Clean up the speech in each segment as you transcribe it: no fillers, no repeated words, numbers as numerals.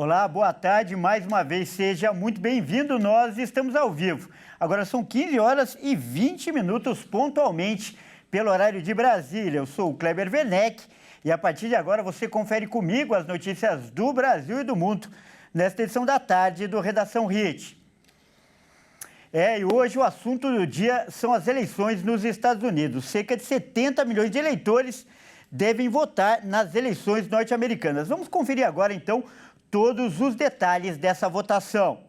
Olá, boa tarde. Mais uma vez, seja muito bem-vindo. Nós estamos ao vivo. Agora são 15 horas e 20 minutos pontualmente pelo horário de Brasília. Eu sou o Kleber Werneck e a partir de agora você confere comigo as notícias do Brasil e do mundo nesta edição da tarde do Redação Hit. E hoje o assunto do dia são as eleições nos Estados Unidos. Cerca de 70 milhões de eleitores devem votar nas eleições norte-americanas. Vamos conferir agora, então, todos os detalhes dessa votação.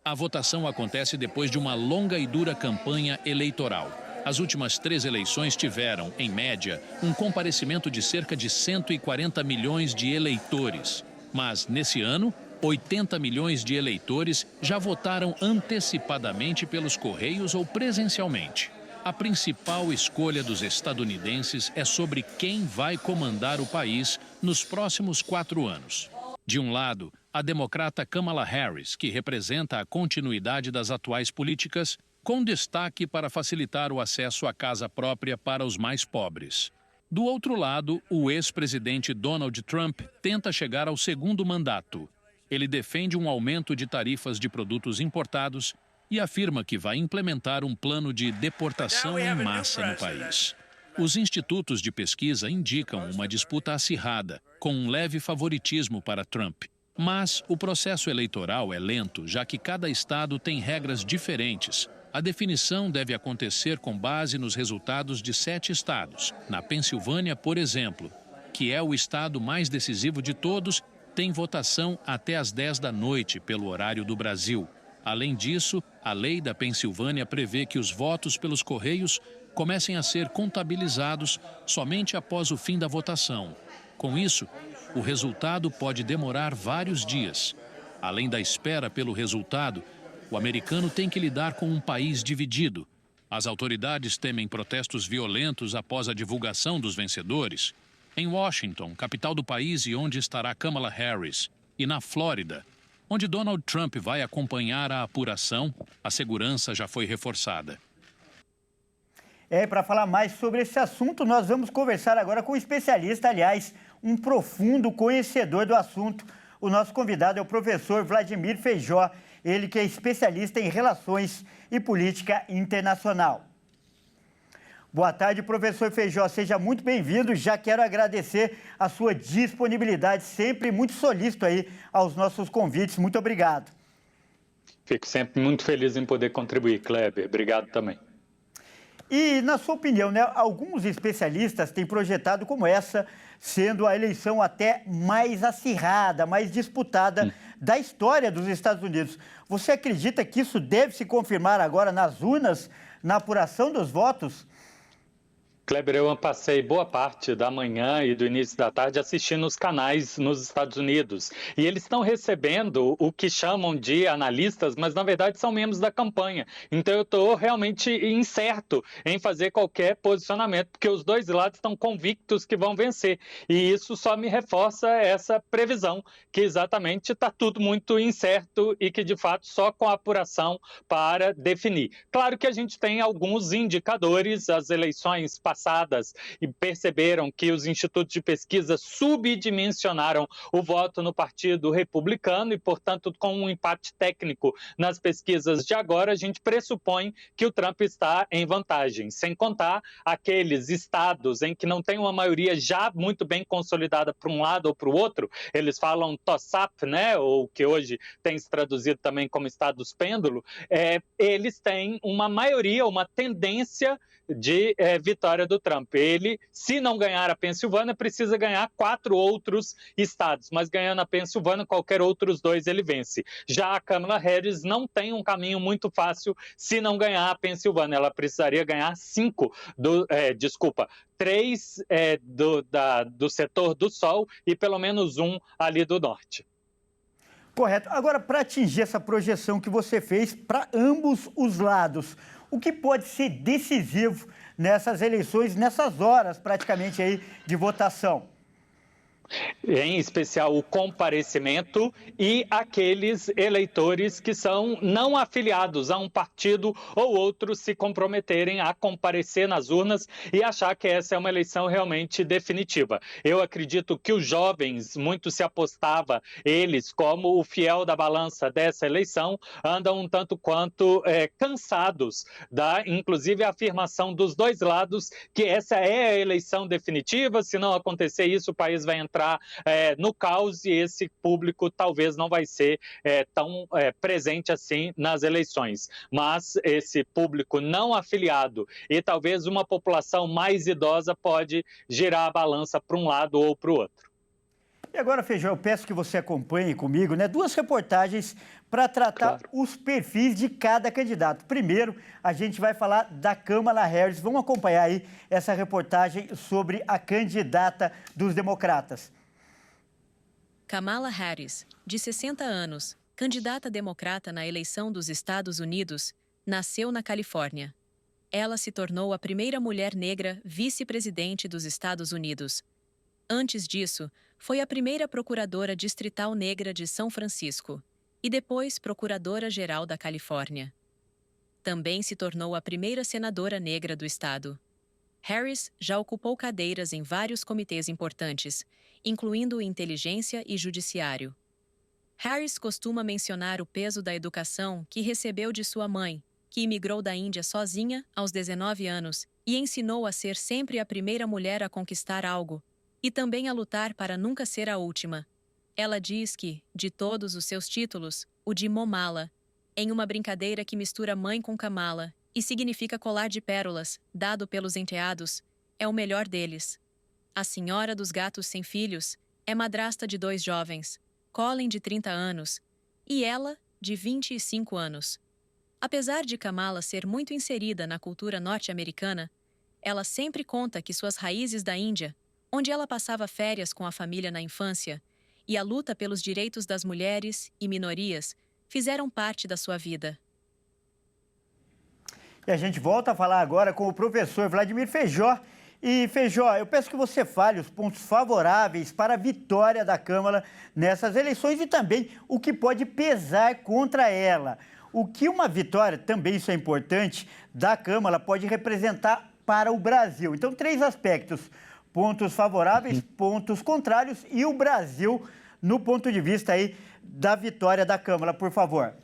A votação acontece depois de uma longa e dura campanha eleitoral. As últimas 3 eleições tiveram, em média, um comparecimento de cerca de 140 milhões de eleitores. Mas, nesse ano, 80 milhões de eleitores já votaram antecipadamente pelos correios ou presencialmente. A principal escolha dos estadunidenses é sobre quem vai comandar o país nos próximos 4 anos. De um lado, a democrata Kamala Harris, que representa a continuidade das atuais políticas, com destaque para facilitar o acesso à casa própria para os mais pobres. Do outro lado, o ex-presidente Donald Trump tenta chegar ao segundo mandato. Ele defende um aumento de tarifas de produtos importados e afirma que vai implementar um plano de deportação em massa no país. Os institutos de pesquisa indicam uma disputa acirrada, com um leve favoritismo para Trump. Mas o processo eleitoral é lento, já que cada estado tem regras diferentes. A definição deve acontecer com base nos resultados de 7 estados. Na Pensilvânia, por exemplo, que é o estado mais decisivo de todos, tem votação até às 10 da noite, pelo horário do Brasil. Além disso, a lei da Pensilvânia prevê que os votos pelos correios comecem a ser contabilizados somente após o fim da votação. Com isso, o resultado pode demorar vários dias. Além da espera pelo resultado, o americano tem que lidar com um país dividido. As autoridades temem protestos violentos após a divulgação dos vencedores. Em Washington, capital do país e onde estará Kamala Harris, e na Flórida, onde Donald Trump vai acompanhar a apuração, a segurança já foi reforçada. Para falar mais sobre esse assunto, nós vamos conversar agora com um especialista, aliás, um profundo conhecedor do assunto. O nosso convidado é o professor Vladimir Feijó, ele que é especialista em relações e política internacional. Boa tarde, professor Feijó, seja muito bem-vindo. Já quero agradecer a sua disponibilidade, sempre muito solícito aí aos nossos convites. Muito obrigado. Fico sempre muito feliz em poder contribuir, Kleber. Obrigado também. E, na sua opinião, né, alguns especialistas têm projetado como essa sendo a eleição até mais acirrada, mais disputada da história dos Estados Unidos. Você acredita que isso deve se confirmar agora nas urnas, na apuração dos votos? Kleber, eu passei boa parte da manhã e do início da tarde assistindo os canais nos Estados Unidos. E eles estão recebendo o que chamam de analistas, mas na verdade são membros da campanha. Então eu estou realmente incerto em fazer qualquer posicionamento, porque os dois lados estão convictos que vão vencer. E isso só me reforça essa previsão, que exatamente está tudo muito incerto e que de fato só com a apuração para definir. Claro que a gente tem alguns indicadores, as eleições passadas e perceberam que os institutos de pesquisa subdimensionaram o voto no Partido Republicano e, portanto, com um empate técnico nas pesquisas de agora, a gente pressupõe que o Trump está em vantagem, sem contar aqueles estados em que não tem uma maioria já muito bem consolidada para um lado ou para o outro, eles falam toss-up, né, ou que hoje tem se traduzido também como estados pêndulo, eles têm uma maioria, uma tendência de vitória do Trump. Ele, se não ganhar a Pensilvânia, precisa ganhar 4 outros estados, mas ganhando a Pensilvânia, qualquer outros 2 ele vence. Já a Kamala Harris não tem um caminho muito fácil se não ganhar a Pensilvânia. Ela precisaria ganhar 3 do setor do Sol e pelo menos 1 ali do Norte. Correto. Agora, para atingir essa projeção que você fez para ambos os lados, o que pode ser decisivo nessas eleições, nessas horas praticamente aí de votação? Em especial o comparecimento e aqueles eleitores que são não afiliados a um partido ou outro se comprometerem a comparecer nas urnas e achar que essa é uma eleição realmente definitiva. Eu acredito que os jovens, muito se apostava eles como o fiel da balança dessa eleição, andam um tanto quanto cansados da, inclusive, a afirmação dos dois lados que essa é a eleição definitiva, se não acontecer isso, o país vai entrar no caos e esse público talvez não vai ser tão presente assim nas eleições. Mas esse público não afiliado e talvez uma população mais idosa pode girar a balança para um lado ou para o outro. E agora, Feijó, eu peço que você acompanhe comigo, né, duas reportagens para tratar os perfis de cada candidato. Primeiro, a gente vai falar da Kamala Harris. Vamos acompanhar aí essa reportagem sobre a candidata dos democratas. Kamala Harris, de 60 anos, candidata democrata na eleição dos Estados Unidos, nasceu na Califórnia. Ela se tornou a primeira mulher negra vice-presidente dos Estados Unidos. Antes disso, foi a primeira procuradora distrital negra de São Francisco e depois procuradora-geral da Califórnia. Também se tornou a primeira senadora negra do estado. Harris já ocupou cadeiras em vários comitês importantes, incluindo inteligência e judiciário. Harris costuma mencionar o peso da educação que recebeu de sua mãe, que imigrou da Índia sozinha aos 19 anos e ensinou a ser sempre a primeira mulher a conquistar algo, e também a lutar para nunca ser a última. Ela diz que, de todos os seus títulos, o de Momala, em uma brincadeira que mistura mãe com Kamala e significa colar de pérolas, dado pelos enteados, é o melhor deles. A senhora dos gatos sem filhos é madrasta de 2 jovens, Colin, de 30 anos, e ela, de 25 anos. Apesar de Kamala ser muito inserida na cultura norte-americana, ela sempre conta que suas raízes da Índia, onde ela passava férias com a família na infância, e a luta pelos direitos das mulheres e minorias fizeram parte da sua vida. E a gente volta a falar agora com o professor Vladimir Feijó. E, Feijó, eu peço que você fale os pontos favoráveis para a vitória da Câmara nessas eleições e também o que pode pesar contra ela. O que uma vitória, também isso é importante, da Câmara pode representar para o Brasil. Então, 3 aspectos: pontos favoráveis, pontos contrários e o Brasil no ponto de vista aí da vitória da Câmara, por favor.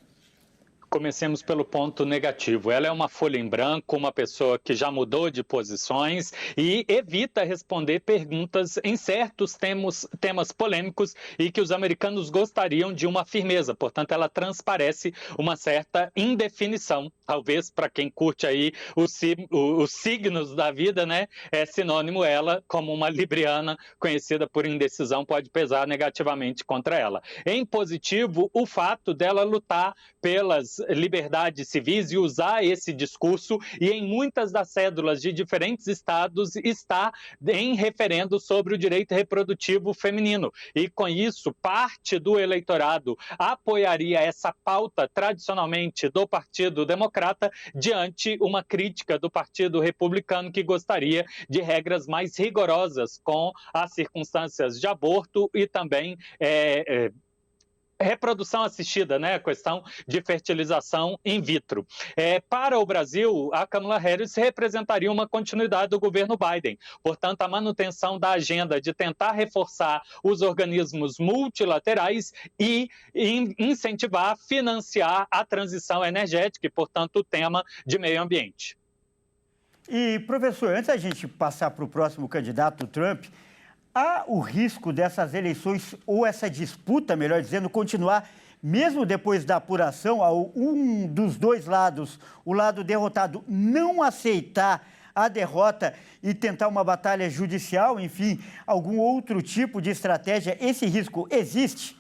Comecemos pelo ponto negativo. Ela é uma folha em branco, uma pessoa que já mudou de posições e evita responder perguntas em certos temas polêmicos e que os americanos gostariam de uma firmeza. Portanto, ela transparece uma certa indefinição. Talvez, para quem curte aí os signos da vida, né? É sinônimo ela, como uma libriana conhecida por indecisão, pode pesar negativamente contra ela. Em positivo, o fato dela lutar pelas liberdades civis e usar esse discurso, e em muitas das cédulas de diferentes estados está em referendo sobre o direito reprodutivo feminino. E com isso, parte do eleitorado apoiaria essa pauta tradicionalmente do Partido Democrata diante uma crítica do Partido Republicano, que gostaria de regras mais rigorosas com as circunstâncias de aborto e também reprodução assistida, né? A questão de fertilização in vitro. Para o Brasil, a Kamala Harris representaria uma continuidade do governo Biden. Portanto, a manutenção da agenda de tentar reforçar os organismos multilaterais e incentivar, financiar a transição energética e, portanto, o tema de meio ambiente. E, professor, antes da gente passar para o próximo candidato, o Trump, há o risco dessas eleições, ou essa disputa, melhor dizendo, continuar, mesmo depois da apuração, um dos dois lados, o lado derrotado, não aceitar a derrota e tentar uma batalha judicial, enfim, algum outro tipo de estratégia? Esse risco existe?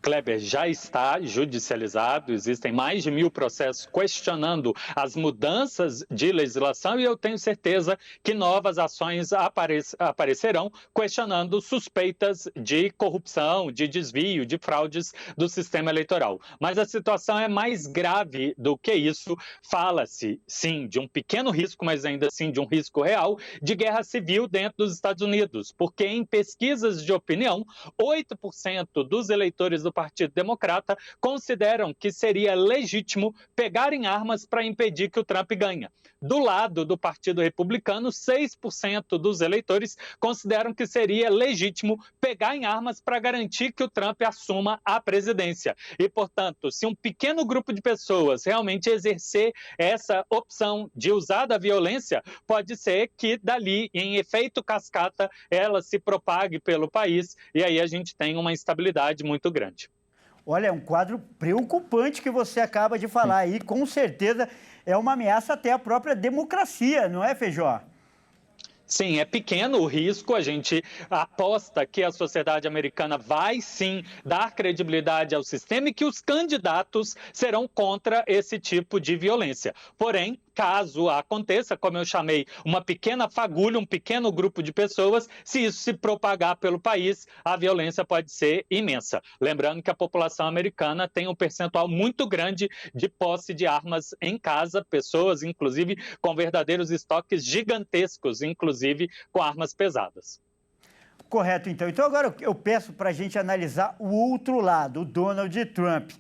Kleber, já está judicializado, existem mais de 1.000 processos questionando as mudanças de legislação e eu tenho certeza que novas ações aparecerão questionando suspeitas de corrupção, de desvio, de fraudes do sistema eleitoral. Mas a situação é mais grave do que isso. Fala-se, sim, de um pequeno risco, mas ainda assim de um risco real, de guerra civil dentro dos Estados Unidos, porque em pesquisas de opinião, 8% dos eleitores do Partido Democrata consideram que seria legítimo pegar em armas para impedir que o Trump ganhe. Do lado do Partido Republicano, 6% dos eleitores consideram que seria legítimo pegar em armas para garantir que o Trump assuma a presidência. E, portanto, se um pequeno grupo de pessoas realmente exercer essa opção de usar da violência, pode ser que dali, em efeito cascata, ela se propague pelo país e aí a gente tem uma instabilidade muito grande. Olha, é um quadro preocupante que você acaba de falar aí. Com certeza é uma ameaça até à própria democracia, não é, Feijó? Sim, é pequeno o risco, a gente aposta que a sociedade americana vai sim dar credibilidade ao sistema e que os candidatos serão contra esse tipo de violência. Porém, caso aconteça, como eu chamei, uma pequena fagulha, um pequeno grupo de pessoas, se isso se propagar pelo país, a violência pode ser imensa. Lembrando que a população americana tem um percentual muito grande de posse de armas em casa, pessoas, inclusive, com verdadeiros estoques gigantescos, inclusive com armas pesadas. Correto, então. Então agora eu peço para a gente analisar o outro lado, o Donald Trump.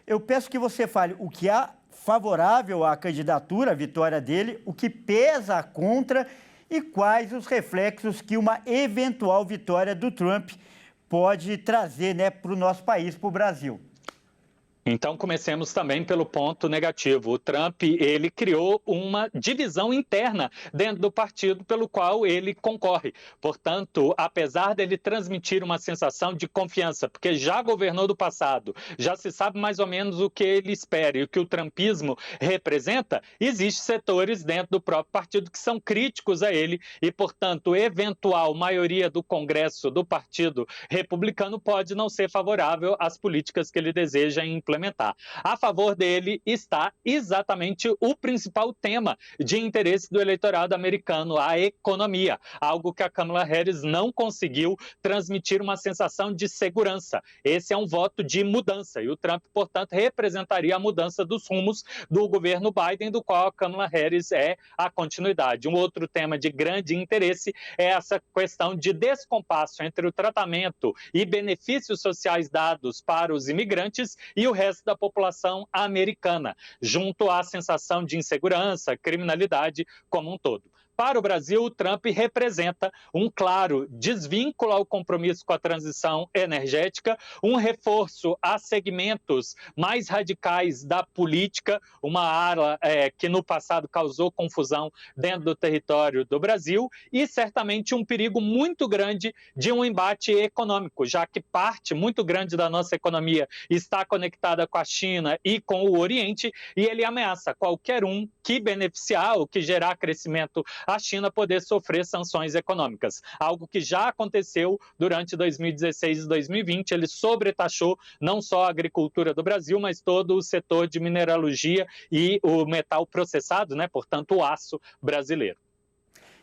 Eu peço que você fale o que há favorável à candidatura, à vitória dele, o que pesa contra e quais os reflexos que uma eventual vitória do Trump pode trazer, né, para o nosso país, para o Brasil. Então, comecemos também pelo ponto negativo. O Trump, ele criou uma divisão interna dentro do partido pelo qual ele concorre. Portanto, apesar dele transmitir uma sensação de confiança, porque já governou do passado, já se sabe mais ou menos o que ele espera e o que o trumpismo representa, existem setores dentro do próprio partido que são críticos a ele e, portanto, eventual maioria do Congresso do Partido Republicano pode não ser favorável às políticas que ele deseja implementar. A favor dele está exatamente o principal tema de interesse do eleitorado americano, a economia, algo que a Kamala Harris não conseguiu transmitir uma sensação de segurança. Esse é um voto de mudança e o Trump, portanto, representaria a mudança dos rumos do governo Biden, do qual a Kamala Harris é a continuidade. Um outro tema de grande interesse é essa questão de descompasso entre o tratamento e benefícios sociais dados para os imigrantes e o resto da população americana, junto à sensação de insegurança, criminalidade como um todo. Para o Brasil, o Trump representa um claro desvínculo ao compromisso com a transição energética, um reforço a segmentos mais radicais da política, uma ala que no passado causou confusão dentro do território do Brasil e certamente um perigo muito grande de um embate econômico, já que parte muito grande da nossa economia está conectada com a China e com o Oriente e ele ameaça qualquer um que beneficiar ou que gerar crescimento a China poder sofrer sanções econômicas, algo que já aconteceu durante 2016 e 2020. Ele sobretaxou não só a agricultura do Brasil, mas todo o setor de mineralogia e o metal processado, né? Portanto, o aço brasileiro.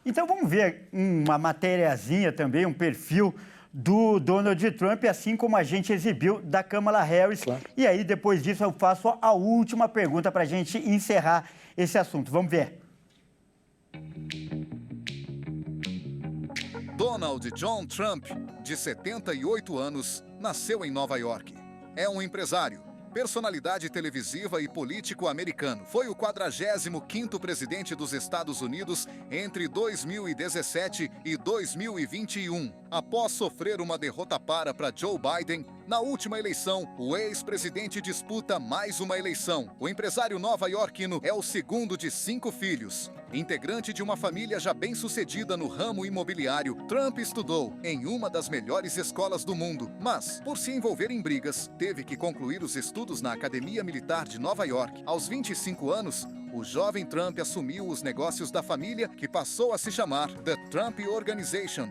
Então vamos ver uma matériazinha também, um perfil do Donald Trump, assim como a gente exibiu da Kamala Harris. Claro. E aí, depois disso, eu faço a última pergunta para a gente encerrar esse assunto. Vamos ver. Donald John Trump, de 78 anos, nasceu em Nova York. É um empresário, personalidade televisiva e político americano. Foi o 45º presidente dos Estados Unidos entre 2017 e 2021. Após sofrer uma derrota para Joe Biden, na última eleição, o ex-presidente disputa mais uma eleição. O empresário nova-iorquino é o segundo de 5 filhos. Integrante de uma família já bem-sucedida no ramo imobiliário, Trump estudou em uma das melhores escolas do mundo, mas, por se envolver em brigas, teve que concluir os estudos na Academia Militar de Nova York. Aos 25 anos, o jovem Trump assumiu os negócios da família, que passou a se chamar The Trump Organization.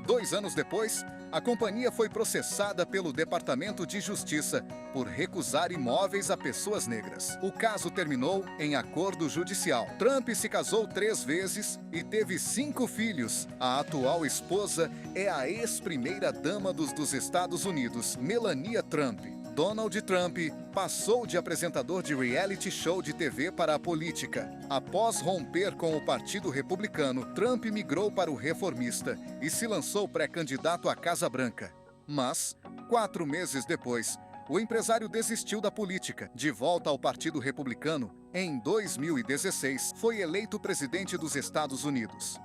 2 anos depois, A companhia foi processada pelo Departamento de Justiça por recusar imóveis a pessoas negras. O caso terminou em acordo judicial. Trump se casou 3 vezes e teve 5 filhos. A atual esposa é a ex-primeira-dama dos Estados Unidos, Melania Trump. Donald Trump passou de apresentador de reality show de TV para a política. Após romper com o Partido Republicano, Trump migrou para o Reformista e se lançou pré-candidato à Casa Branca. Mas, 4 meses depois, o empresário desistiu da política. De volta ao Partido Republicano, em 2016, foi eleito presidente dos Estados Unidos.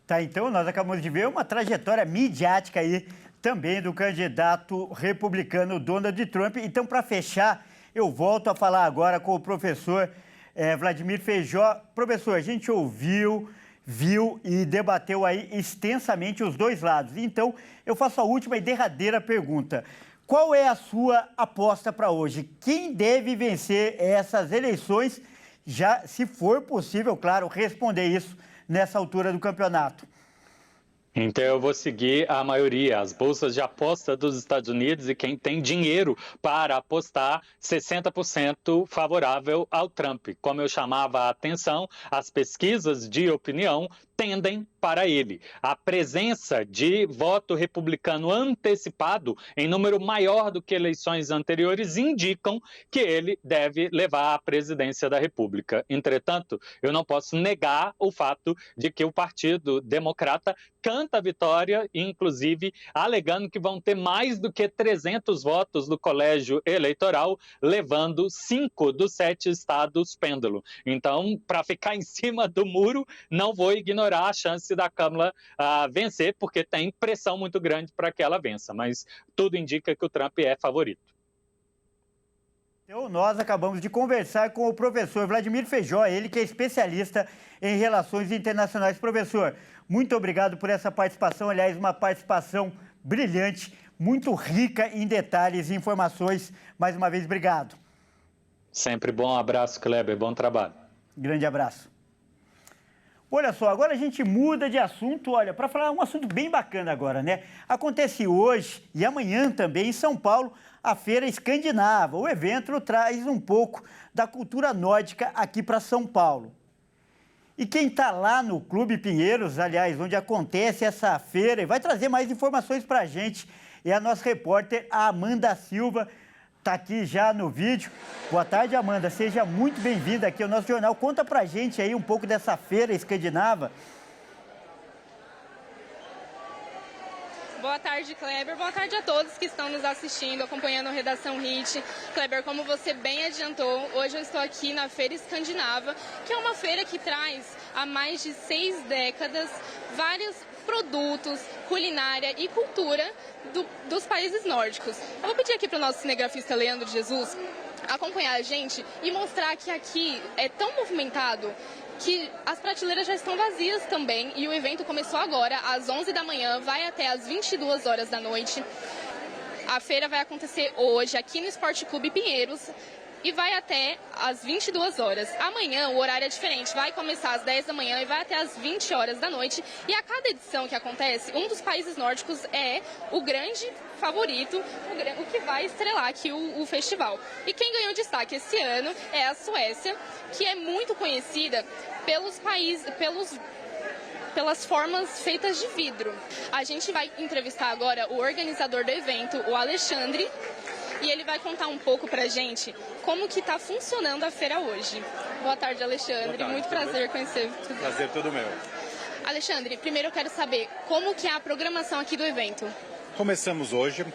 Tá, então nós acabamos de ver uma trajetória midiática aí também do candidato republicano Donald Trump. Então, para fechar, eu volto a falar agora com o professor Vladimir Feijó. Professor, a gente ouviu, viu e debateu aí extensamente os dois lados. Então, eu faço a última e derradeira pergunta. Qual é a sua aposta para hoje? Quem deve vencer essas eleições? Já, se for possível, claro, responder isso nessa altura do campeonato. Então eu vou seguir a maioria, as bolsas de aposta dos Estados Unidos, e quem tem dinheiro para apostar, 60% favorável ao Trump. Como eu chamava a atenção, as pesquisas de opinião tendem para ele. A presença de voto republicano antecipado em número maior do que eleições anteriores indicam que ele deve levar a presidência da República. Entretanto, eu não posso negar o fato de que o Partido Democrata canta a vitória, inclusive alegando que vão ter mais do que 300 votos do colégio eleitoral, levando 5 dos 7 estados pêndulo. Então, para ficar em cima do muro, não vou ignorar a chance da Câmara vencer, porque tem pressão muito grande para que ela vença, mas tudo indica que o Trump é favorito. Então, nós acabamos de conversar com o professor Vladimir Feijó, ele que é especialista em relações internacionais. Professor, muito obrigado por essa participação, aliás, uma participação brilhante, muito rica em detalhes e informações. Mais uma vez, obrigado. Sempre bom, abraço, Kleber, bom trabalho. Grande abraço. Olha só, agora a gente muda de assunto, olha, para falar um assunto bem bacana agora, né? Acontece hoje e amanhã também em São Paulo a Feira Escandinava. O evento traz um pouco da cultura nórdica aqui para São Paulo. E quem está lá no Clube Pinheiros, aliás, onde acontece essa feira, e vai trazer mais informações para a gente, é a nossa repórter Amanda Silva. Está aqui já no vídeo. Boa tarde, Amanda. Seja muito bem-vinda aqui ao nosso jornal. Conta pra gente aí um pouco dessa feira escandinava. Boa tarde, Kleber. Boa tarde a todos que estão nos assistindo, acompanhando a Redação Hit. Kleber, como você bem adiantou, hoje eu estou aqui na Feira Escandinava, que é uma feira que traz há mais de 6 décadas vários produtos, culinária e cultura dos países nórdicos. Eu vou pedir aqui para o nosso cinegrafista Leandro Jesus acompanhar a gente e mostrar que aqui é tão movimentado que as prateleiras já estão vazias também, e o evento começou agora às 11 da manhã, vai até às 22 horas da noite. A feira vai acontecer hoje aqui no Esporte Clube Pinheiros e vai até às 22 horas. Amanhã o horário é diferente, vai começar às 10 da manhã e vai até às 20 horas da noite. E a cada edição que acontece, um dos países nórdicos é o grande favorito, o que vai estrelar aqui o festival. E quem ganhou destaque esse ano é a Suécia, que é muito conhecida pelas formas feitas de vidro. A gente vai entrevistar agora o organizador do evento, o Alexandre, e ele vai contar um pouco pra gente como que tá funcionando a feira hoje. Boa tarde, Alexandre. Boa tarde, muito prazer conhecer. Prazer todo meu. Alexandre, primeiro eu quero saber como que é a programação aqui do evento. Começamos hoje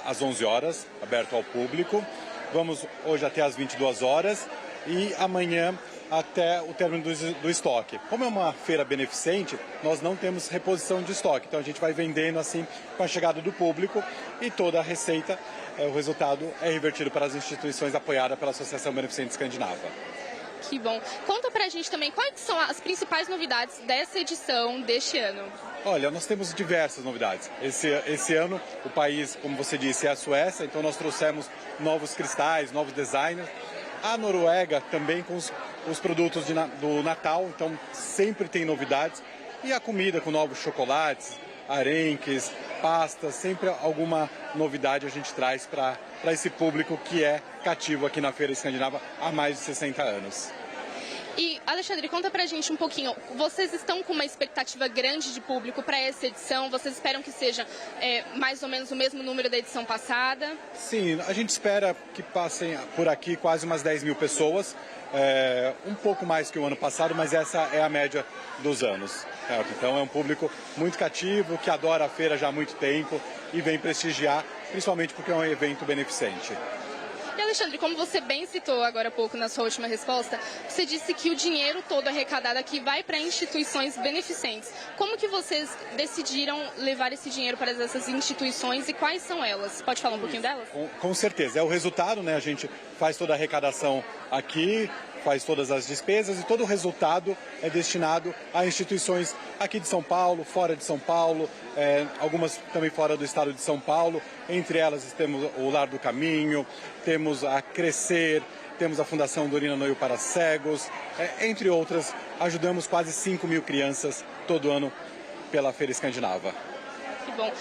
às 11 horas, aberto ao público. Vamos hoje até às 22 horas e amanhã até o término do estoque. Como é uma feira beneficente, nós não temos reposição de estoque, então a gente vai vendendo assim com a chegada do público e toda a receita, o resultado é revertido para as instituições apoiadas pela Associação Beneficente Escandinava. Que bom. Conta pra gente também quais são as principais novidades dessa edição deste ano. Olha, nós temos diversas novidades. Esse ano, o país, como você disse, é a Suécia, então nós trouxemos novos cristais, novos designers. A Noruega também com os produtos do Natal, então sempre tem novidades. E a comida com novos chocolates, arenques, pastas, sempre alguma novidade a gente traz para esse público que é cativo aqui na Feira Escandinava há mais de 60 anos. E, Alexandre, conta pra gente um pouquinho, vocês estão com uma expectativa grande de público para essa edição? Vocês esperam que seja mais ou menos o mesmo número da edição passada? Sim, a gente espera que passem por aqui quase umas 10 mil pessoas, um pouco mais que o ano passado, mas essa é a média dos anos. Certo? Então é um público muito cativo, que adora a feira já há muito tempo e vem prestigiar, principalmente porque é um evento beneficente. E, Alexandre, como você bem citou agora há pouco na sua última resposta, você disse que o dinheiro todo arrecadado aqui vai para instituições beneficentes. Como que vocês decidiram levar esse dinheiro para essas instituições e quais são elas? Pode falar um pouquinho delas? Com certeza. É o resultado, né? A gente faz toda a arrecadação aqui, faz todas as despesas e todo o resultado é destinado a instituições aqui de São Paulo, fora de São Paulo, algumas também fora do estado de São Paulo. Entre elas temos o Lar do Caminho, temos a Crescer, temos a Fundação Dorina Noio para Cegos, entre outras. Ajudamos quase 5 mil crianças todo ano pela Feira Escandinava. Que bom.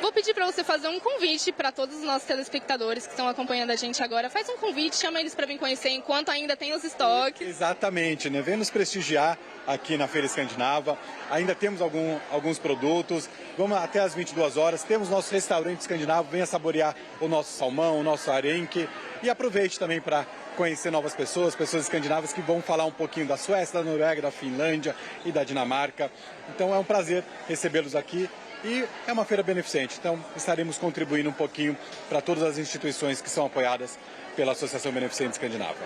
Vou pedir para você fazer um convite para todos os nossos telespectadores que estão acompanhando a gente agora. Faz um convite, chama eles para vir conhecer enquanto ainda tem os estoques. Exatamente, né? Vem nos prestigiar aqui na Feira Escandinava. Ainda temos alguns produtos. Vamos até às 22 horas. Temos nosso restaurante escandinavo. Venha saborear o nosso salmão, o nosso arenque. E aproveite também para conhecer novas pessoas escandinavas que vão falar um pouquinho da Suécia, da Noruega, da Finlândia e da Dinamarca. Então é um prazer recebê-los aqui. E é uma feira beneficente, então estaremos contribuindo um pouquinho para todas as instituições que são apoiadas pela Associação Beneficente Escandinava.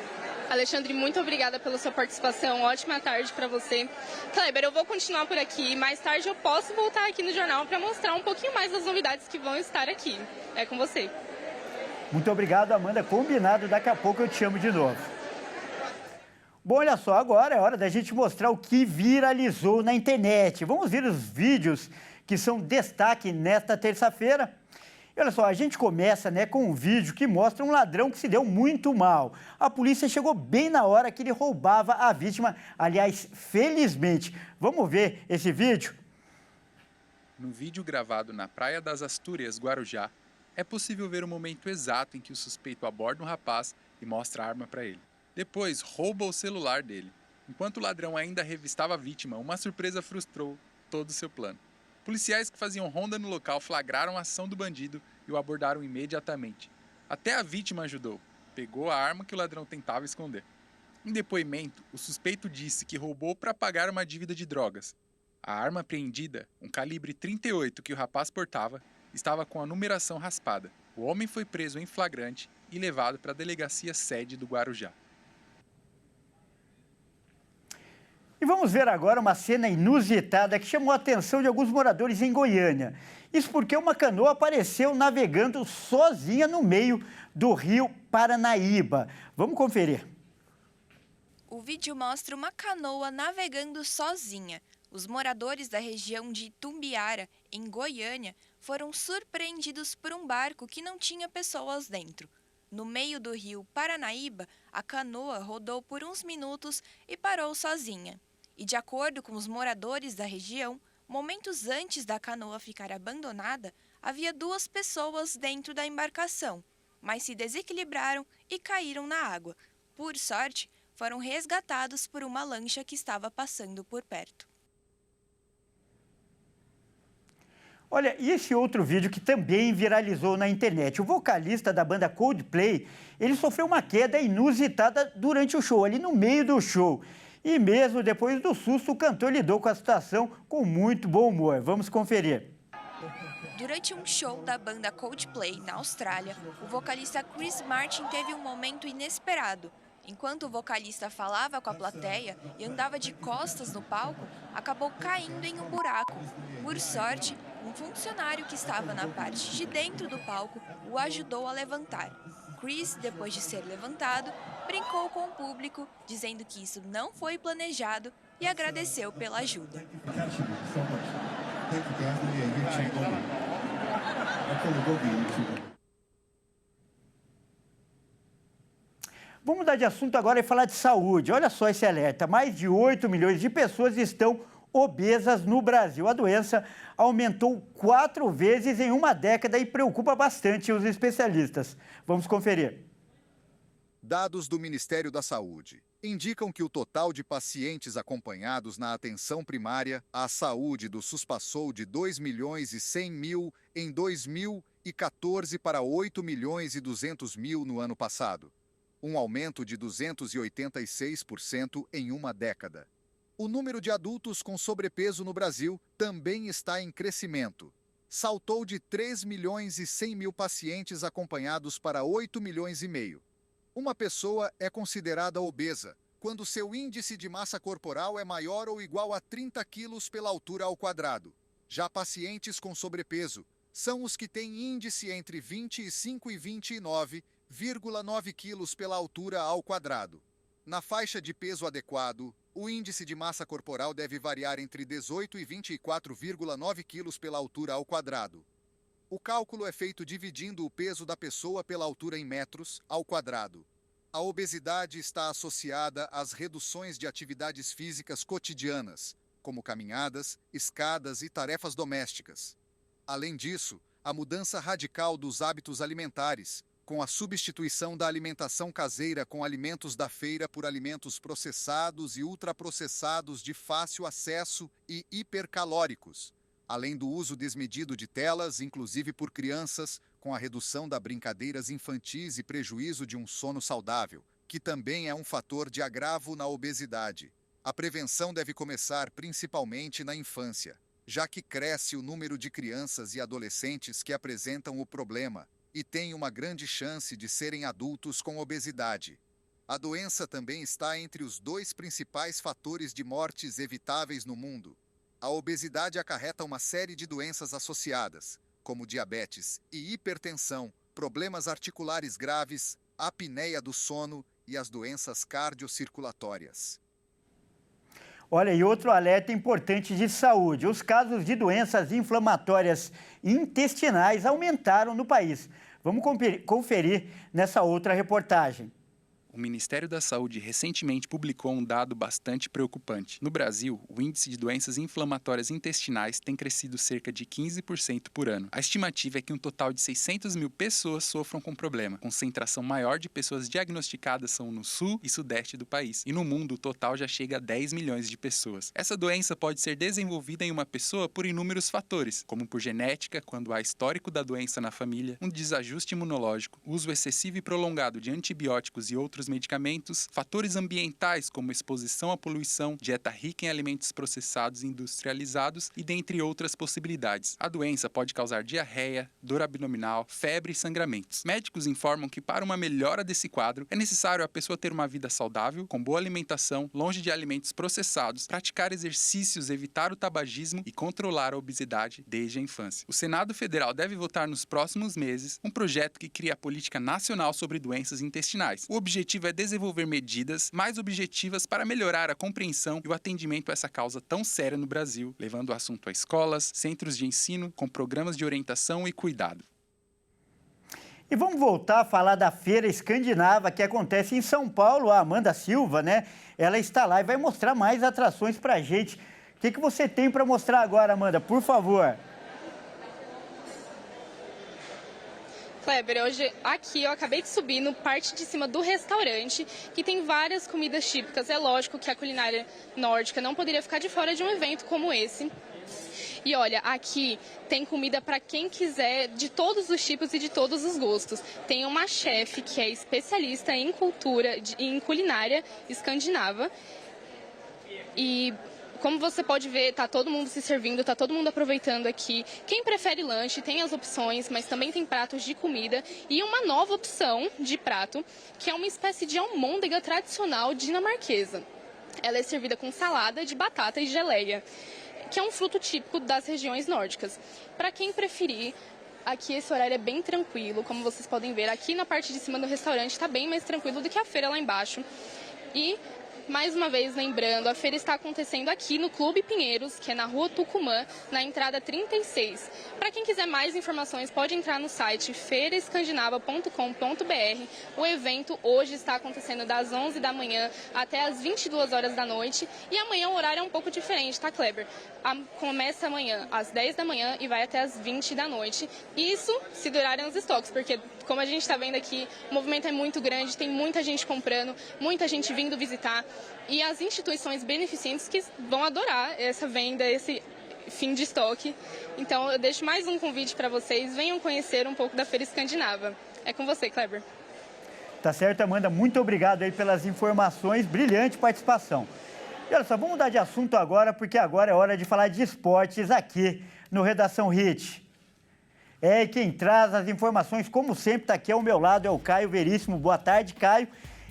Alexandre, muito obrigada pela sua participação. Ótima tarde para você. Kleber, eu vou continuar por aqui. Mais tarde eu posso voltar aqui no jornal para mostrar um pouquinho mais das novidades que vão estar aqui. É com você. Muito obrigado, Amanda. Combinado, daqui a pouco eu te chamo de novo. Bom, olha só, agora é hora da gente mostrar o que viralizou na internet. Vamos ver os vídeos que são destaque nesta terça-feira. E olha só, a gente começa com um vídeo que mostra um ladrão que se deu muito mal. A polícia chegou bem na hora que ele roubava a vítima, aliás, felizmente. Vamos ver esse vídeo? No vídeo gravado na Praia das Astúrias, Guarujá, é possível ver o momento exato em que o suspeito aborda um rapaz e mostra a arma para ele. Depois, rouba o celular dele. Enquanto o ladrão ainda revistava a vítima, uma surpresa frustrou todo o seu plano. Policiais que faziam ronda no local flagraram a ação do bandido e o abordaram imediatamente. Até a vítima ajudou. Pegou a arma que o ladrão tentava esconder. Em depoimento, o suspeito disse que roubou para pagar uma dívida de drogas. A arma apreendida, um calibre 38 que o rapaz portava, estava com a numeração raspada. O homem foi preso em flagrante e levado para a delegacia sede do Guarujá. E vamos ver agora uma cena inusitada que chamou a atenção de alguns moradores em Goiânia. Isso porque uma canoa apareceu navegando sozinha no meio do rio Paranaíba. Vamos conferir. O vídeo mostra uma canoa navegando sozinha. Os moradores da região de Itumbiara, em Goiânia, foram surpreendidos por um barco que não tinha pessoas dentro. No meio do rio Paranaíba, a canoa rodou por uns minutos e parou sozinha. E de acordo com os moradores da região, momentos antes da canoa ficar abandonada, havia 2 pessoas dentro da embarcação, mas se desequilibraram e caíram na água. Por sorte, foram resgatados por uma lancha que estava passando por perto. Olha, e esse outro vídeo que também viralizou na internet. O vocalista da banda Coldplay, ele sofreu uma queda inusitada durante o show, ali no meio do show. E mesmo depois do susto, o cantor lidou com a situação com muito bom humor. Vamos conferir. Durante um show da banda Coldplay na Austrália, o vocalista Chris Martin teve um momento inesperado. Enquanto o vocalista falava com a plateia e andava de costas no palco, acabou caindo em um buraco. Por sorte, um funcionário que estava na parte de dentro do palco o ajudou a levantar. Chris, depois de ser levantado, brincou com o público, dizendo que isso não foi planejado e agradeceu pela ajuda. Vamos mudar de assunto agora e falar de saúde. Olha só esse alerta. Mais de 8 milhões de pessoas estão obesas no Brasil. A doença aumentou 4 vezes em uma década e preocupa bastante os especialistas. Vamos conferir. Dados do Ministério da Saúde indicam que o total de pacientes acompanhados na atenção primária à saúde do SUS passou de 2 milhões e 100 mil em 2014 para 8 milhões e 200 mil no ano passado. Um aumento de 286% em uma década. O número de adultos com sobrepeso no Brasil também está em crescimento. Saltou de 3 milhões e 100 mil pacientes acompanhados para 8 milhões e meio. Uma pessoa é considerada obesa quando seu índice de massa corporal é maior ou igual a 30 quilos pela altura ao quadrado. Já pacientes com sobrepeso são os que têm índice entre 25 e 29,9 quilos pela altura ao quadrado. Na faixa de peso adequado, o índice de massa corporal deve variar entre 18 e 24,9 quilos pela altura ao quadrado. O cálculo é feito dividindo o peso da pessoa pela altura em metros ao quadrado. A obesidade está associada às reduções de atividades físicas cotidianas, como caminhadas, escadas e tarefas domésticas. Além disso, a mudança radical dos hábitos alimentares, com a substituição da alimentação caseira com alimentos da feira por alimentos processados e ultraprocessados de fácil acesso e hipercalóricos, além do uso desmedido de telas, inclusive por crianças, com a redução das brincadeiras infantis e prejuízo de um sono saudável, que também é um fator de agravo na obesidade. A prevenção deve começar principalmente na infância, já que cresce o número de crianças e adolescentes que apresentam o problema e têm uma grande chance de serem adultos com obesidade. A doença também está entre os 2 principais fatores de mortes evitáveis no mundo. A obesidade acarreta uma série de doenças associadas, como diabetes e hipertensão, problemas articulares graves, apneia do sono e as doenças cardiocirculatórias. Olha, e outro alerta importante de saúde. Os casos de doenças inflamatórias intestinais aumentaram no país. Vamos conferir nessa outra reportagem. O Ministério da Saúde recentemente publicou um dado bastante preocupante. No Brasil, o índice de doenças inflamatórias intestinais tem crescido cerca de 15% por ano. A estimativa é que um total de 600 mil pessoas sofram com o problema. A concentração maior de pessoas diagnosticadas são no sul e sudeste do país. E no mundo, o total já chega a 10 milhões de pessoas. Essa doença pode ser desenvolvida em uma pessoa por inúmeros fatores, como por genética, quando há histórico da doença na família, um desajuste imunológico, uso excessivo e prolongado de antibióticos e outros medicamentos, fatores ambientais como exposição à poluição, dieta rica em alimentos processados e industrializados e dentre outras possibilidades. A doença pode causar diarreia, dor abdominal, febre e sangramentos. Médicos informam que para uma melhora desse quadro é necessário a pessoa ter uma vida saudável, com boa alimentação, longe de alimentos processados, praticar exercícios, evitar o tabagismo e controlar a obesidade desde a infância. O Senado Federal deve votar nos próximos meses um projeto que cria a Política Nacional sobre Doenças Intestinais. O objetivo é desenvolver medidas mais objetivas para melhorar a compreensão e o atendimento a essa causa tão séria no Brasil, levando o assunto a escolas, centros de ensino, com programas de orientação e cuidado. E vamos voltar a falar da Feira Escandinava, que acontece em São Paulo. A Amanda Silva, né? Ela está lá e vai mostrar mais atrações para a gente. O que você tem para mostrar agora, Amanda? Por favor. Kleber, hoje aqui eu acabei de subir no parte de cima do restaurante, que tem várias comidas típicas. É lógico que a culinária nórdica não poderia ficar de fora de um evento como esse. E olha, aqui tem comida para quem quiser, de todos os tipos e de todos os gostos. Tem uma chefe que é especialista em em culinária escandinava. E como você pode ver, tá todo mundo se servindo, tá todo mundo aproveitando aqui. Quem prefere lanche, tem as opções, mas também tem pratos de comida. E uma nova opção de prato, que é uma espécie de almôndega tradicional dinamarquesa. Ela é servida com salada de batata e geleia, que é um fruto típico das regiões nórdicas. Para quem preferir, aqui esse horário é bem tranquilo, como vocês podem ver. Aqui na parte de cima do restaurante está bem mais tranquilo do que a feira lá embaixo. E Mais uma vez, lembrando, a feira está acontecendo aqui no Clube Pinheiros, que é na Rua Tucumã, na entrada 36. Para quem quiser mais informações, pode entrar no site feiraescandinava.com.br. O evento hoje está acontecendo das 11 da manhã até as 22 horas da noite. E amanhã o horário é um pouco diferente, tá, Kleber? Começa amanhã às 10 da manhã e vai até às 20 da noite. Isso se durarem os estoques, porque, como a gente está vendo aqui, o movimento é muito grande, tem muita gente comprando, muita gente vindo visitar. E as instituições beneficentes que vão adorar essa venda, esse fim de estoque. Então, eu deixo mais um convite para vocês. Venham conhecer um pouco da Feira Escandinava. É com você, Kleber. Tá certo, Amanda. Muito obrigado aí pelas informações. Brilhante participação. E olha só, vamos mudar de assunto agora, porque agora é hora de falar de esportes aqui no Redação Hit. E quem traz as informações, como sempre, está aqui ao meu lado, é o Caio Veríssimo. Boa tarde, Caio.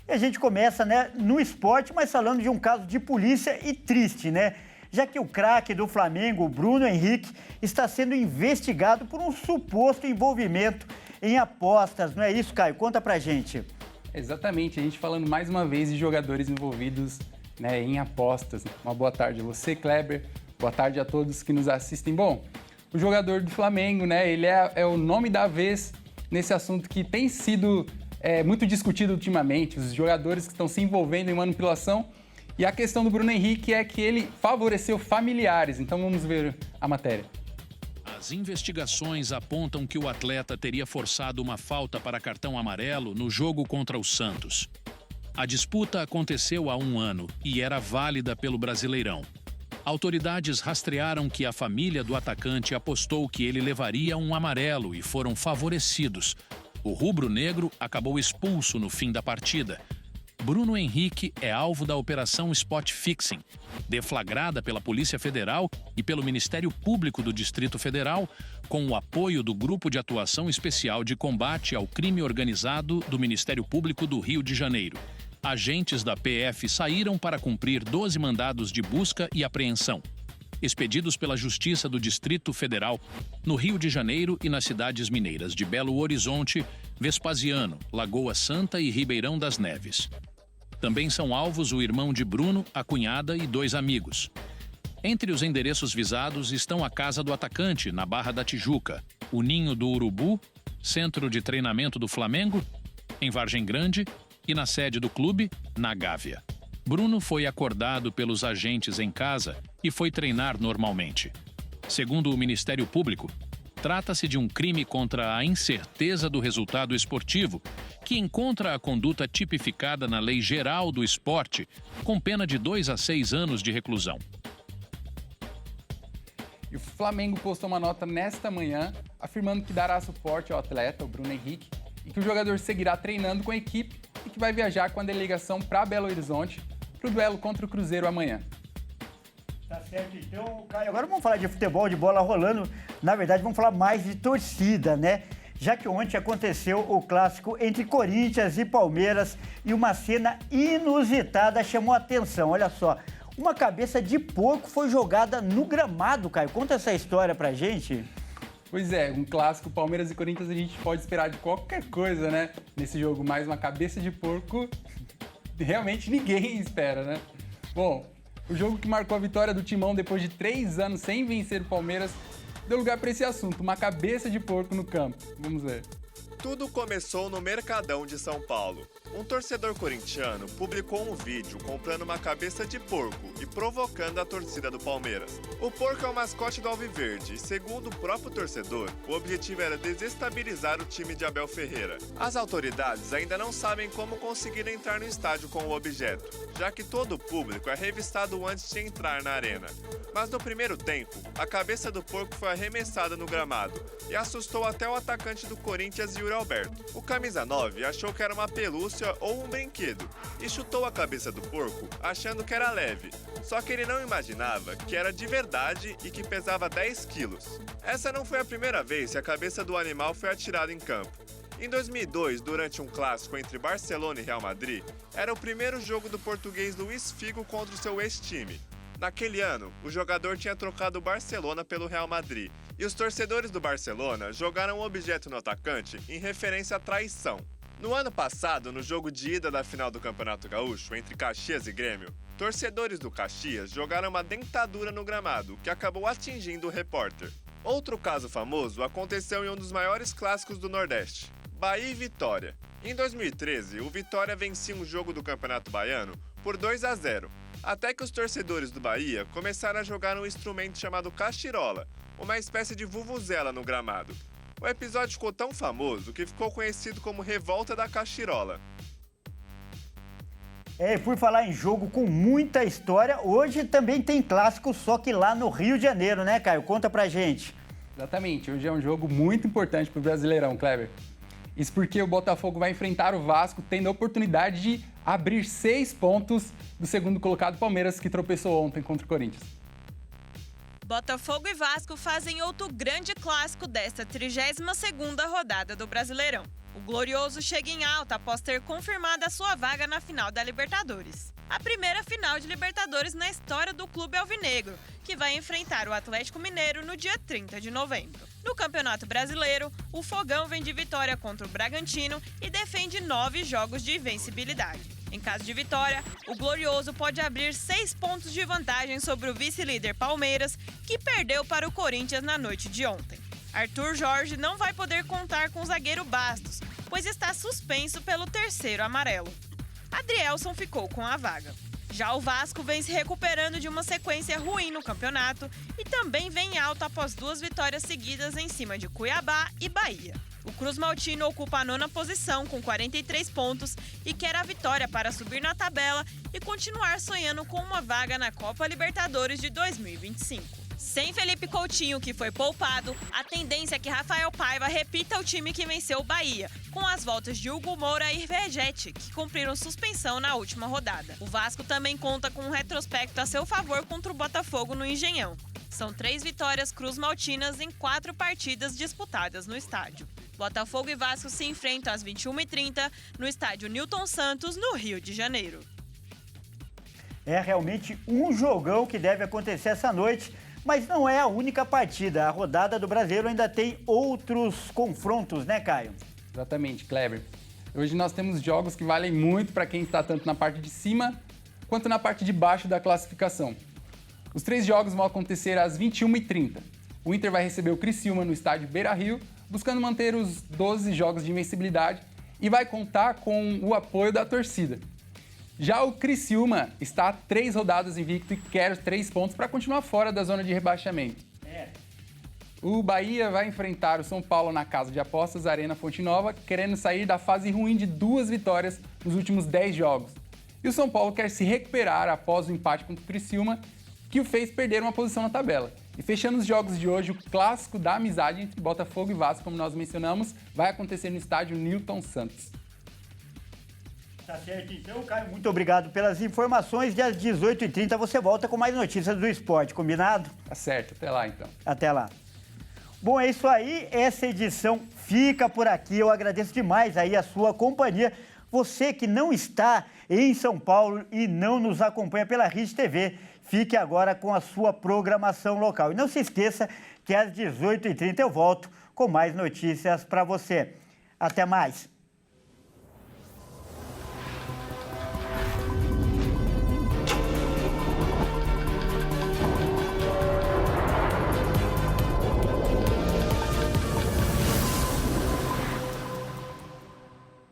E a gente começa, né, no esporte, mas falando de um caso de polícia e triste, né? Já que o craque do Flamengo, o Bruno Henrique, está sendo investigado por um suposto envolvimento em apostas. Não é isso, Caio? Conta pra gente. Exatamente, a gente falando mais uma vez de jogadores envolvidos, né, em apostas. Uma boa tarde a você, Kleber. Boa tarde a todos que nos assistem. Bom, o jogador do Flamengo, né, ele é o nome da vez nesse assunto que tem sido muito discutido ultimamente, os jogadores que estão se envolvendo em manipulação. E a questão do Bruno Henrique é que ele favoreceu familiares. Então vamos ver a matéria. As investigações apontam que o atleta teria forçado uma falta para cartão amarelo no jogo contra o Santos. A disputa aconteceu há 1 ano e era válida pelo Brasileirão. Autoridades rastrearam que a família do atacante apostou que ele levaria um amarelo e foram favorecidos. O rubro-negro acabou expulso no fim da partida. Bruno Henrique é alvo da Operação Spot Fixing, deflagrada pela Polícia Federal e pelo Ministério Público do Distrito Federal, com o apoio do Grupo de Atuação Especial de Combate ao Crime Organizado do Ministério Público do Rio de Janeiro. Agentes da PF saíram para cumprir 12 mandados de busca e apreensão, expedidos pela Justiça do Distrito Federal, no Rio de Janeiro e nas cidades mineiras de Belo Horizonte, Vespasiano, Lagoa Santa e Ribeirão das Neves. Também são alvos o irmão de Bruno, a cunhada e 2 amigos. Entre os endereços visados estão a casa do atacante, na Barra da Tijuca, o Ninho do Urubu, centro de treinamento do Flamengo, em Vargem Grande, e na sede do clube, na Gávea. Bruno foi acordado pelos agentes em casa e foi treinar normalmente. Segundo o Ministério Público, trata-se de um crime contra a incerteza do resultado esportivo, que encontra a conduta tipificada na Lei Geral do Esporte, com pena de 2 a 6 anos de reclusão. E o Flamengo postou uma nota nesta manhã, afirmando que dará suporte ao atleta, o Bruno Henrique, e que o jogador seguirá treinando com a equipe e que vai viajar com a delegação para Belo Horizonte para o duelo contra o Cruzeiro amanhã. Tá certo, então, Caio, agora vamos falar de futebol, de bola rolando. Na verdade, vamos falar mais de torcida, né? Já que ontem aconteceu o clássico entre Corinthians e Palmeiras e uma cena inusitada chamou a atenção. Olha só, uma cabeça de porco foi jogada no gramado, Caio. Conta essa história pra gente. Pois é, um clássico Palmeiras e Corinthians a gente pode esperar de qualquer coisa, né? Nesse jogo, mais uma cabeça de porco, realmente ninguém espera, né? Bom, o jogo que marcou a vitória do Timão depois de 3 anos sem vencer o Palmeiras deu lugar para esse assunto, uma cabeça de porco no campo. Vamos ver. Tudo começou no Mercadão de São Paulo. Um torcedor corintiano publicou um vídeo comprando uma cabeça de porco e provocando a torcida do Palmeiras. O porco é o mascote do Alviverde e, segundo o próprio torcedor, o objetivo era desestabilizar o time de Abel Ferreira. As autoridades ainda não sabem como conseguir entrar no estádio com o objeto, já que todo o público é revistado antes de entrar na arena. Mas no primeiro tempo, a cabeça do porco foi arremessada no gramado e assustou até o atacante do Corinthians, Yuri Alberto. O camisa 9 achou que era uma pelúcia ou um brinquedo e chutou a cabeça do porco achando que era leve, só que ele não imaginava que era de verdade e que pesava 10 quilos. Essa não foi a primeira vez que a cabeça do animal foi atirada em campo. Em 2002, durante um clássico entre Barcelona e Real Madrid, era o primeiro jogo do português Luís Figo contra o seu ex-time. Naquele ano, o jogador tinha trocado o Barcelona pelo Real Madrid e os torcedores do Barcelona jogaram um objeto no atacante em referência à traição. No ano passado, no jogo de ida da final do Campeonato Gaúcho, entre Caxias e Grêmio, torcedores do Caxias jogaram uma dentadura no gramado, que acabou atingindo o repórter. Outro caso famoso aconteceu em um dos maiores clássicos do Nordeste, Bahia e Vitória. Em 2013, o Vitória vencia um jogo do Campeonato Baiano por 2-0, até que os torcedores do Bahia começaram a jogar um instrumento chamado cachirola, uma espécie de vuvuzela no gramado. O episódio ficou tão famoso que ficou conhecido como Revolta da Cachirola. Por falar em jogo com muita história, hoje também tem clássico, só que lá no Rio de Janeiro, né, Caio? Conta pra gente. Exatamente, hoje é um jogo muito importante pro Brasileirão, Kleber. Isso porque o Botafogo vai enfrentar o Vasco, tendo a oportunidade de abrir 6 pontos do segundo colocado Palmeiras, que tropeçou ontem contra o Corinthians. Botafogo e Vasco fazem outro grande clássico desta 32ª rodada do Brasileirão. O Glorioso chega em alta após ter confirmado a sua vaga na final da Libertadores. A primeira final de Libertadores na história do clube alvinegro, que vai enfrentar o Atlético Mineiro no dia 30 de novembro. No Campeonato Brasileiro, o Fogão vem de vitória contra o Bragantino e defende 9 jogos de invencibilidade. Em caso de vitória, o Glorioso pode abrir 6 pontos de vantagem sobre o vice-líder Palmeiras, que perdeu para o Corinthians na noite de ontem. Arthur Jorge não vai poder contar com o zagueiro Bastos, pois está suspenso pelo 3º amarelo. Adrielson ficou com a vaga. Já o Vasco vem se recuperando de uma sequência ruim no campeonato e também vem alto após 2 vitórias seguidas em cima de Cuiabá e Bahia. O Cruz Maltino ocupa a 9ª posição com 43 pontos e quer a vitória para subir na tabela e continuar sonhando com uma vaga na Copa Libertadores de 2025. Sem Felipe Coutinho, que foi poupado, a tendência é que Rafael Paiva repita o time que venceu o Bahia, com as voltas de Hugo Moura e Vergete, que cumpriram suspensão na última rodada. O Vasco também conta com um retrospecto a seu favor contra o Botafogo no Engenhão. São 3 vitórias cruz-maltinas em 4 partidas disputadas no estádio. Botafogo e Vasco se enfrentam às 21h30 no estádio Newton Santos, no Rio de Janeiro. É realmente um jogão que deve acontecer essa noite, mas não é a única partida. A rodada do Brasileiro ainda tem outros confrontos, né, Caio? Exatamente, Kleber. Hoje nós temos jogos que valem muito para quem está tanto na parte de cima quanto na parte de baixo da classificação. Os 3 jogos vão acontecer às 21h30. O Inter vai receber o Criciúma no estádio Beira-Rio, buscando manter os 12 jogos de invencibilidade e vai contar com o apoio da torcida. Já o Criciúma está a 3 rodadas invicto e quer 3 pontos para continuar fora da zona de rebaixamento. O Bahia vai enfrentar o São Paulo na casa de apostas Arena Fonte Nova, querendo sair da fase ruim de 2 vitórias nos últimos 10 jogos. E o São Paulo quer se recuperar após o empate contra o Criciúma, que o fez perder uma posição na tabela. E fechando os jogos de hoje, o clássico da amizade entre Botafogo e Vasco, como nós mencionamos, vai acontecer no estádio Newton Santos. Tá certo, então, Caio, muito obrigado pelas informações. E às 18h30 você volta com mais notícias do esporte, combinado? Tá certo, até lá então. Até lá. Bom, é isso aí, essa edição fica por aqui. Eu agradeço demais aí a sua companhia. Você que não está em São Paulo e não nos acompanha pela Rede TV, fique agora com a sua programação local. E não se esqueça que às 18h30 eu volto com mais notícias para você. Até mais!